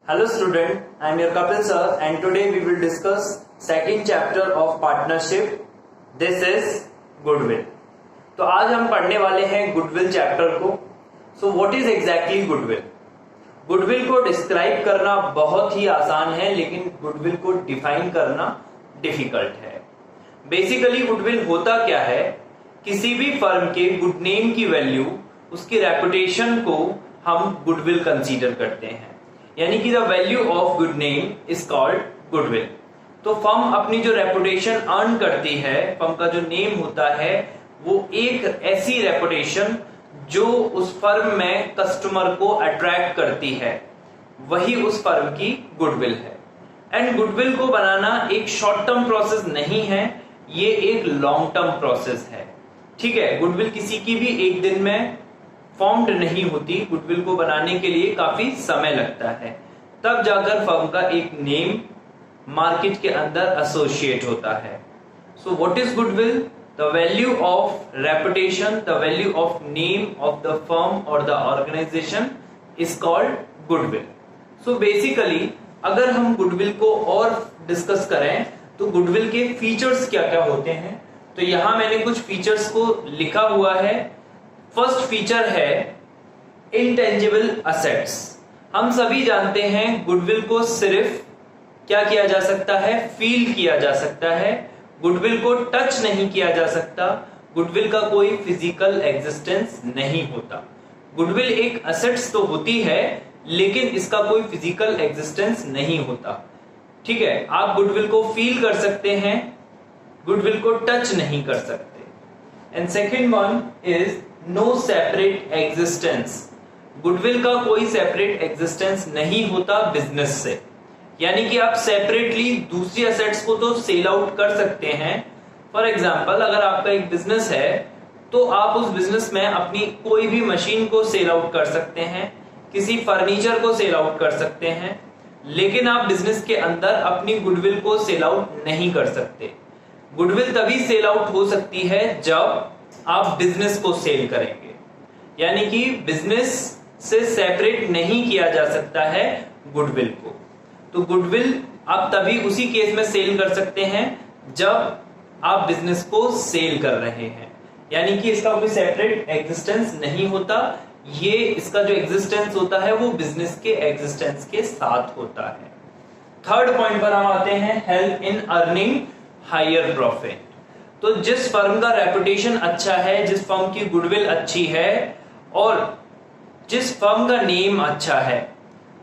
Hello student, I am your Kapil sir and today we will discuss second chapter of partnership. This is goodwill. तो आज हम पढ़ने वाले हैं goodwill chapter को. सो what is exactly goodwill? Goodwill को describe करना बहुत ही आसान है लेकिन गुडविल को डिफाइन करना डिफिकल्ट है. बेसिकली गुडविल होता क्या है? किसी भी फर्म के गुड नेम की वैल्यू, उसकी रेपुटेशन को हम गुडविल कंसीडर करते हैं. यानी कि the value of good name is called goodwill. तो फर्म अपनी जो रेपुटेशन अर्न करती है, फर्म का जो नेम होता है, वो एक ऐसी रेपुटेशन जो उस फर्म में कस्टमर को अट्रैक्ट करती है, वही उस फर्म की गुडविल है. एंड गुडविल को बनाना एक शॉर्ट टर्म प्रोसेस नहीं है, ये एक लॉन्ग टर्म प्रोसेस है. ठीक है, गुडविल किसी की भी एक दिन में फॉर्म्ड नहीं होती. गुडविल को बनाने के लिए काफी समय लगता है, तब जाकर फर्म का एक नेम मार्केट के अंदर एसोसिएट होता है. So what is goodwill? The value of reputation, the value of name of the firm और the organization is called goodwill. So basically अगर हम गुडविल को और डिस्कस करें तो गुडविल के फीचर्स क्या क्या होते हैं, तो यहां मैंने कुछ फीचर्स को लिखा हुआ है. फर्स्ट फीचर है इंटेंजिबल असेट्स. हम सभी जानते हैं गुडविल को सिर्फ क्या किया जा सकता है? फील किया जा सकता है. गुडविल को टच नहीं किया जा सकता. गुडविल का कोई फिजिकल एग्जिस्टेंस नहीं होता. गुडविल एक असेट्स तो होती है लेकिन इसका कोई फिजिकल एग्जिस्टेंस नहीं होता. ठीक है, आप गुडविल को फील कर सकते हैं, गुडविल को टच नहीं कर सकते. And second one is no separate existence. Goodwill का कोई सेपरेट एग्जिस्टेंस नहीं होता बिजनेस से. यानी कि आप सेपरेटली दूसरी एसेट्स को तो सेल आउट कर सकते हैं. फॉर एग्जांपल अगर आपका एक बिजनेस है तो आप उस बिजनेस में अपनी कोई भी मशीन को सेल आउट कर सकते हैं, किसी फर्नीचर को सेल आउट कर सकते हैं, लेकिन आप बिजनेस के अंदर अपनी गुडविल को सेल आउट नहीं कर सकते. गुडविल तभी सेल आउट हो सकती है जब आप बिजनेस को सेल करेंगे. यानी कि बिजनेस से सेपरेट नहीं किया जा सकता है गुडविल को. तो गुडविल आप तभी उसी केस में सेल कर सकते हैं जब आप बिजनेस को सेल कर रहे हैं. यानी कि इसका कोई सेपरेट एग्जिस्टेंस नहीं होता. ये इसका जो एग्जिस्टेंस होता है वो बिजनेस के एग्जिस्टेंस के साथ होता है. थर्ड पॉइंट पर हम आते हैं, help in earning higher profit. तो जिस फर्म का रेपुटेशन अच्छा है, जिस फर्म की गुडविल अच्छी है और जिस फर्म का नेम अच्छा है,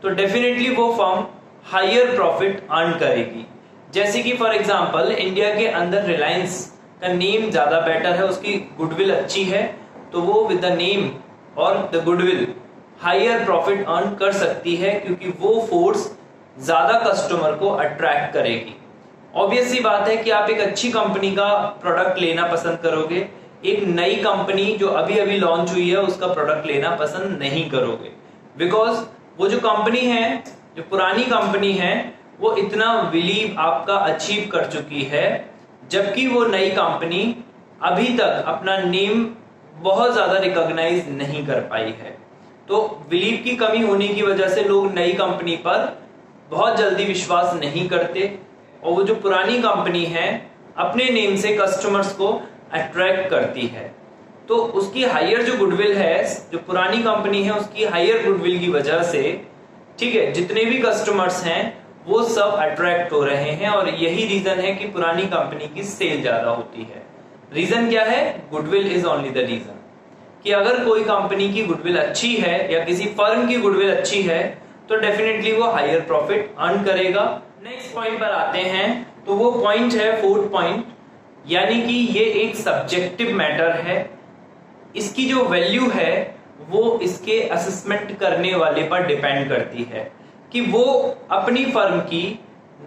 तो डेफिनेटली वो फर्म हायर प्रॉफिट अर्न करेगी. जैसे कि फॉर एग्जांपल इंडिया के अंदर रिलायंस का नेम ज्यादा बेटर है, उसकी गुडविल अच्छी है, तो वो विद द नेम और the goodwill higher profit earn कर सकती है क्योंकि वो फोर्स ज्यादा कस्टमर को अट्रैक्ट करेगी. ऑब्वियस सी बात है कि आप एक अच्छी कंपनी का प्रोडक्ट लेना पसंद करोगे, एक नई कंपनी जो अभी अभी लॉन्च हुई है उसका प्रोडक्ट लेना पसंद नहीं करोगे. बिकॉज वो जो कंपनी है, जो पुरानी कंपनी है, वो इतना बिलीव आपका अचीव कर चुकी है, जबकि वो नई कंपनी अभी तक अपना नेम बहुत ज्यादा रिकॉग्नाइज नहीं कर पाई है. तो बिलीव की कमी होने की वजह से लोग नई कंपनी पर बहुत जल्दी विश्वास नहीं करते और वो जो पुरानी कंपनी है अपने नेम से कस्टमर्स को अट्रैक्ट करती है. तो उसकी हायर जो गुडविल है, जो पुरानी कंपनी है उसकी हायर गुडविल की वजह से, ठीक है, जितने भी कस्टमर्स हैं वो सब अट्रैक्ट हो रहे हैं और यही रीजन है कि पुरानी कंपनी की सेल ज्यादा होती है. रीजन क्या है? Goodwill is only the reason. कि अगर कोई कंपनी की गुडविल अच्छी है या किसी फर्म की गुडविल अच्छी है तो डेफिनेटली वो हायर प्रॉफिट अर्न करेगा. नेक्स्ट पॉइंट पर आते हैं, तो वो पॉइंट है फोर्थ पॉइंट, यानी कि ये एक सब्जेक्टिव मैटर है. इसकी जो वैल्यू है वो इसके असेसमेंट करने वाले पर डिपेंड करती है कि वो अपनी फर्म की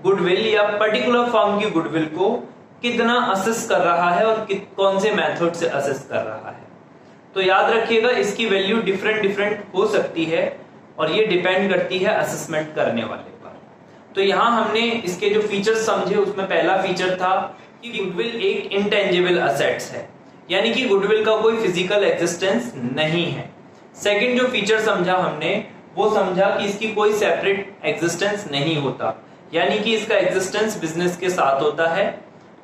गुडविल या पर्टिकुलर फर्म की गुडविल को कितना असेस कर रहा है और कौन से मेथड से असेस कर रहा है. तो याद रखिएगा इसकी वैल्यू डिफरेंट हो सकती है और ये डिपेंड करती है असेसमेंट करने वाले पर. तो यहां हमने इसके जो फीचर्स समझे उसमें पहला फीचर था कि गुडविल एक इंटेंजिबल असेट्स है, यानी कि गुडविल का कोई फिजिकल एग्जिस्टेंस नहीं है. सेकंड जो फीचर समझा हमने वो समझा कि इसकी कोई सेपरेट एग्जिस्टेंस नहीं होता, यानी कि इसका एग्जिस्टेंस बिजनेस के साथ होता है।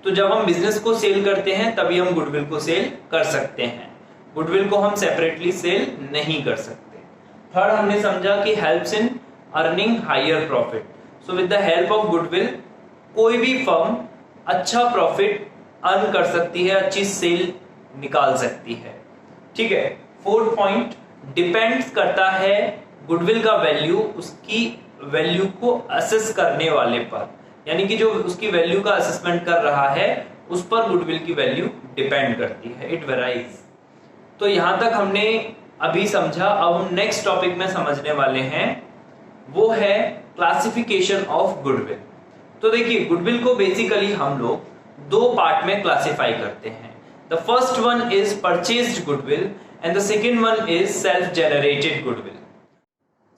तो जब हम बिजनेस को सेल करते हैं तभी हम गुडविल को सेल कर सकते हैं, गुडविल को हम सेपरेटली सेल नहीं कर सकते। थर्ड हमने समझा कि helps in earning higher profit. So with the help of goodwill कोई भी फर्म अच्छा प्रॉफिट अर्न कर सकती है, अच्छी सेल निकाल सकती है। ठीक है। फोर्थ पॉइंट, डिपेंड्स करता है गुडविल का वैल्यू उसकी वैल्यू को असेस करने वाले पर, यानी कि जो उसकी वैल्यू का असेसमेंट कर रहा है उस पर गुडविल की वैल्यू डिपेंड करती है, इट वेराइज। तो यहां तक हमने अभी समझा। अब हम नेक्स्ट टॉपिक में समझने वाले हैं, वो है क्लासिफिकेशन ऑफ गुडविल। तो देखिए, गुडविल को बेसिकली हम लोग दो पार्ट में क्लासिफाई करते हैं। The first one is purchased goodwill and the second one is self-generated goodwill.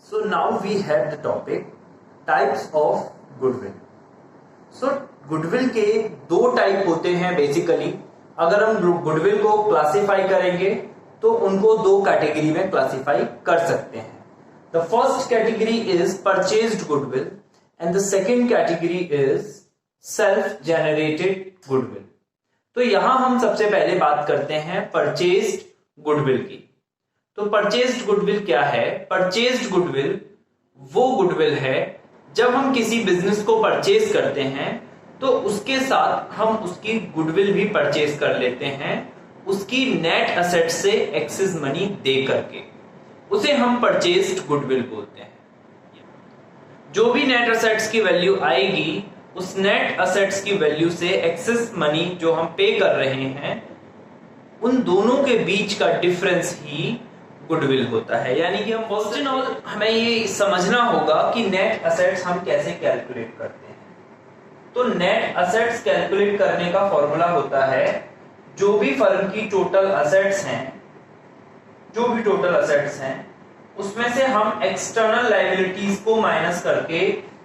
So now we have the topic types of goodwill. So goodwill के दो टाइप होते हैं बेसिकली। अगर हम गुडविल को क्लासिफाई करेंगे तो उनको दो कैटेगरी में क्लासिफाई कर सकते हैं। The first category is purchased goodwill and the second category is self-generated goodwill. तो यहां हम सबसे पहले बात करते हैं परचेज्ड गुडविल की। तो परचेज्ड गुडविल क्या है? परचेज्ड गुडविल वो गुडविल है जब हम किसी बिजनेस को परचेज करते हैं तो उसके साथ हम उसकी गुडविल भी परचेज कर लेते हैं, उसकी नेट असेट से एक्सेस मनी दे करके, उसे हम परचेज्ड गुडविल बोलते हैं। जो भी नेट असेट्स की वैल्यू आएगी उस नेट असेट्स की वैल्यू से एक्सेस मनी जो हम पे कर रहे हैं उन दोनों के बीच का डिफरेंस ही गुडविल होता है। यानी कि हम फर्स्ट एंड ऑल हमें ये समझना होगा कि नेट असेट्स हम कैसे कैलकुलेट करते हैं। तो नेट असेट्स कैलकुलेट करने का फॉर्मूला होता है, जो भी फर्म की टोटल असेट्स हैं, जो भी टोटल असेट्स हैं उसमें से हम एक्सटर्नल लायबिलिटीज को माइनस करके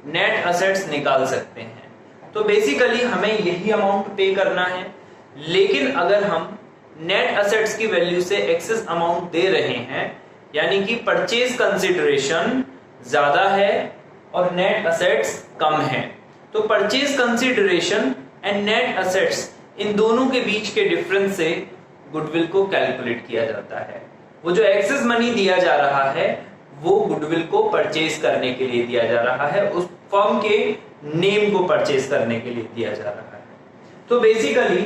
नेट असेट्स निकाल सकते हैं। तो बेसिकली हमें यही अमाउंट पे करना है, लेकिन अगर हम नेट असेट्स की वैल्यू से एक्सेस अमाउंट दे रहे हैं, यानी कि परचेज कंसिडरेशन ज्यादा है और नेट असेट्स कम है, तो purchase consideration and net assets इन दोनों के बीच के डिफरेंस से गुडविल को कैलकुलेट किया जाता है। वो जो एक्सेस मनी दिया जा रहा है वो गुडविल को परचेज करने के लिए दिया जा रहा है, उस फर्म के नेम को परचेज करने के लिए दिया जा रहा है। तो basically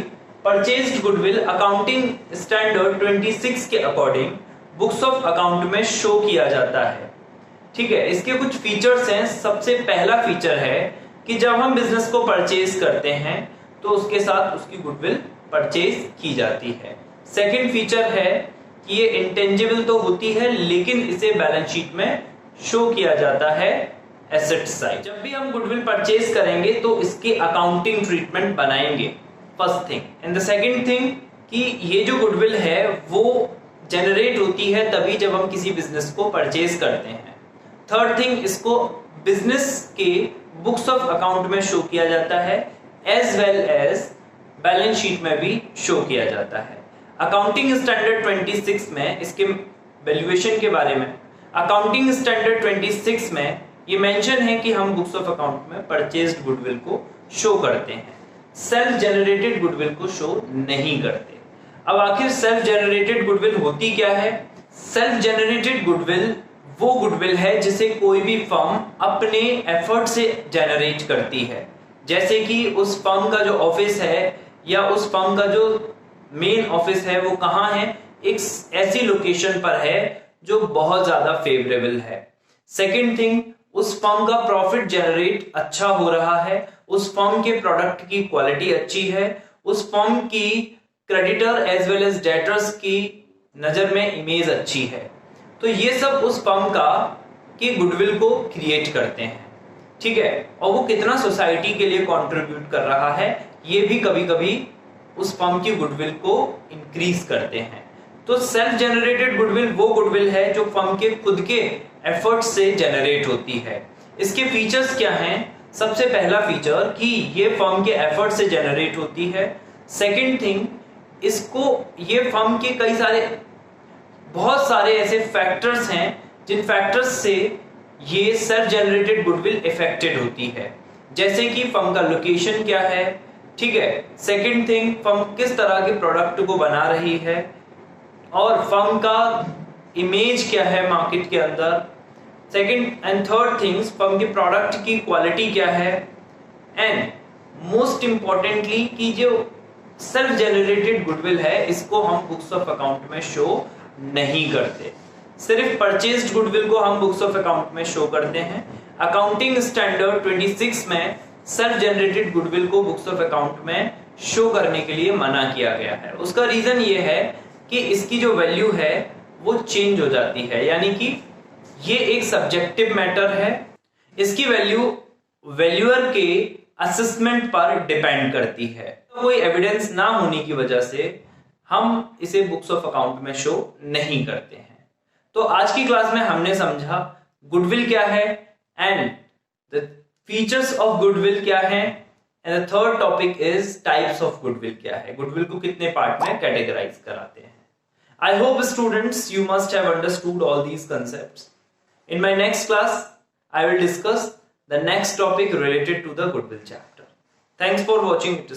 purchased goodwill accounting standard 26 के अकॉर्डिंग बुक्स ऑफ अकाउंट में शो किया जाता है। ठीक है। इसके कुछ फीचर्स हैं। सबसे पहला फीचर है कि जब हम बिजनेस को परचेज करते हैं तो उसके साथ उसकी गुडविल परचेज की जाती है। सेकंड फीचर है कि ये इंटेंजिबल तो होती है लेकिन इसे बैलेंस शीट में शो किया जाता है एसेट साइड। जब भी हम गुडविल परचेज करेंगे तो इसके अकाउंटिंग ट्रीटमेंट बनाएंगे, first thing. And the second thing कि ये जो गुडविल है वो जनरेट होती है तभी जब हम किसी बिजनेस को परचेज करते हैं। थर्ड थिंग, इसको बिजनेस के बुक्स ऑफ अकाउंट में शो किया जाता है as well as balance sheet में भी शो किया जाता है। अकाउंटिंग स्टैंडर्ड 26 में इसके वैल्यूएशन के बारे में, अकाउंटिंग स्टैंडर्ड 26 में ये मेंशन है कि हम बुक्स ऑफ अकाउंट में परचेज्ड गुडविल को शो करते हैं, सेल्फ जनरेटेड गुडविल को शो नहीं करते। अब आखिर सेल्फ जनरेटेड गुडविल होती क्या है? सेल्फ जनरेटेड गुडविल वो गुडविल है जिसे कोई भी फर्म अपने एफर्ट से जनरेट करती है। जैसे कि उस फर्म का जो ऑफिस है या उस फर्म का जो मेन ऑफिस है वो कहाँ है, एक ऐसी लोकेशन पर है जो बहुत ज्यादा फेवरेबल है। सेकेंड थिंग, उस फर्म का प्रॉफिट जनरेट अच्छा हो रहा है, उस फर्म के प्रोडक्ट की क्वालिटी अच्छी है, उस फर्म की creditor as well as debtors की नजर में इमेज अच्छी है। तो ये सब उस फर्म का की गुडविल को क्रिएट करते हैं। ठीक है। और वो कितना सोसाइटी के लिए कंट्रीब्यूट कर रहा है ये भी कभी कभी उस फर्म की गुडविल को इंक्रीज करते हैं। तो सेल्फ जनरेटेड गुडविल वो गुडविल है जो फर्म के खुद के एफर्ट से जनरेट होती है। इसके फीचर्स क्या हैं? सबसे पहला फीचर कि ये फर्म के एफर्ट से जनरेट होती है। सेकंड थिंग, इसको ये फर्म के बहुत सारे ऐसे फैक्टर्स हैं जिन फैक्टर्स से ये सेल्फ जनरेटेड गुडविल इफेक्टेड होती है, जैसे कि फर्म का लोकेशन क्या है, ठीक है, सेकंड थिंग फर्म किस तरह के प्रोडक्ट को बना रही है, और फर्म का इमेज क्या है मार्केट के अंदर, second and third things firm के प्रोडक्ट की क्वालिटी क्या है, एंड मोस्ट इंपॉर्टेंटली कि जो सेल्फ जनरेटेड गुडविल है इसको हम बुक्स ऑफ अकाउंट में शो नहीं करते, सिर्फ परचेज्ड गुडविल को हम बुक्स ऑफ अकाउंट में शो करते हैं। अकाउंटिंग स्टैंडर्ड 26 में सेल्फ जनरेटेड गुडविल को बुक्स ऑफ अकाउंट में शो करने के लिए मना किया गया है। उसका रीजन ये है कि इसकी जो वैल्यू है वो चेंज हो जाती है, यानी कि ये एक सब्जेक्टिव मैटर है, इसकी वैल्यू वैल्यूअर के असेसमेंट पर डिपेंड करती है। तो कोई एविडेंस ना होने की वजह से हम इसे बुक्स ऑफ अकाउंट में शो नहीं करते हैं। तो आज की क्लास में हमने समझा गुडविल क्या है and the features of goodwill क्या है, and the third topic is types of goodwill क्या है, गुडविल को कितने पार्ट में कैटेगराइज कराते हैं। I hope students you must have understood all these concepts. In my next class, I will discuss the next topic related to the Goodwill chapter. Thanks for watching it.